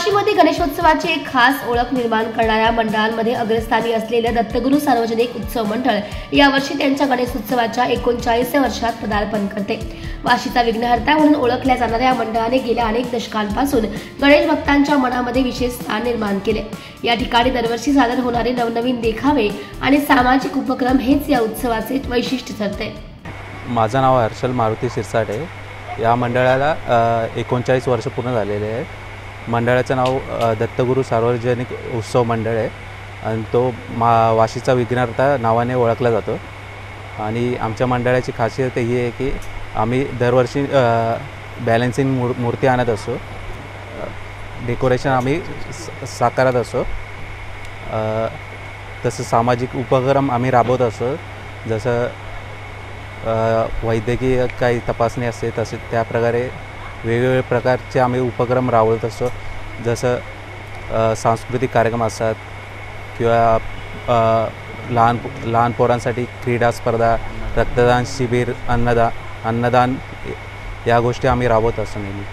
वाशीमध्ये गणेशोत्सवाची एक खास ओळख निर्माण करणाऱ्या मंडळांमध्ये अग्रस्थानी असलेल्या दत्तगुरू सार्वजनिक उत्सव मंडळ यावर्षी त्यांच्या गणेशोत्सवाच्या 39व्या वर्षात पदार्पण करते। वाशीचा विघ्नहर्ता म्हणून ओळखल्या जाणाऱ्या या मंडळाने गेल्या अनेक दशकांपासून गणेश भक्तांच्या मनामध्ये विशेष स्थान निर्माण केले। या ठिकाणी दरवर्षी सादर होणारे नवनवीन देखावे आणि सामाजिक उपक्रम हेच या उत्सवाचे वैशिष्ट्य ठरते। माझं नाव हर्षल मारुती सिरसाटे। या मंडळाला 39 वर्ष पूर्ण झालेले आहेत। मंडळाचं नाव दत्तगुरू सार्वजनिक उत्सव मंडळ आहे आणि तो वाशीचा विघ्नहर्ता नावाने ओळखला जातो। आणि आमच्या मंडळाची खासियत ही आहे की आम्ही दरवर्षी बॅलन्सिंग मूर्ती आणत असतो, डेकोरेशन आम्ही साकारत असतो, तसं सामाजिक उपक्रम आम्ही राबवत असतो। जसं वैद्यकीय काही तपासणी असते तसे त्याप्रकारे वेगवेगळ्या प्रकारचे आम्ही उपक्रम राबवत असतो। जसं सांस्कृतिक कार्यक्रम असतात किंवा लहान पोरांसाठी क्रीडा स्पर्धा, रक्तदान शिबिर, अन्नदान या गोष्टी आम्ही राबवत असतो नेहमी।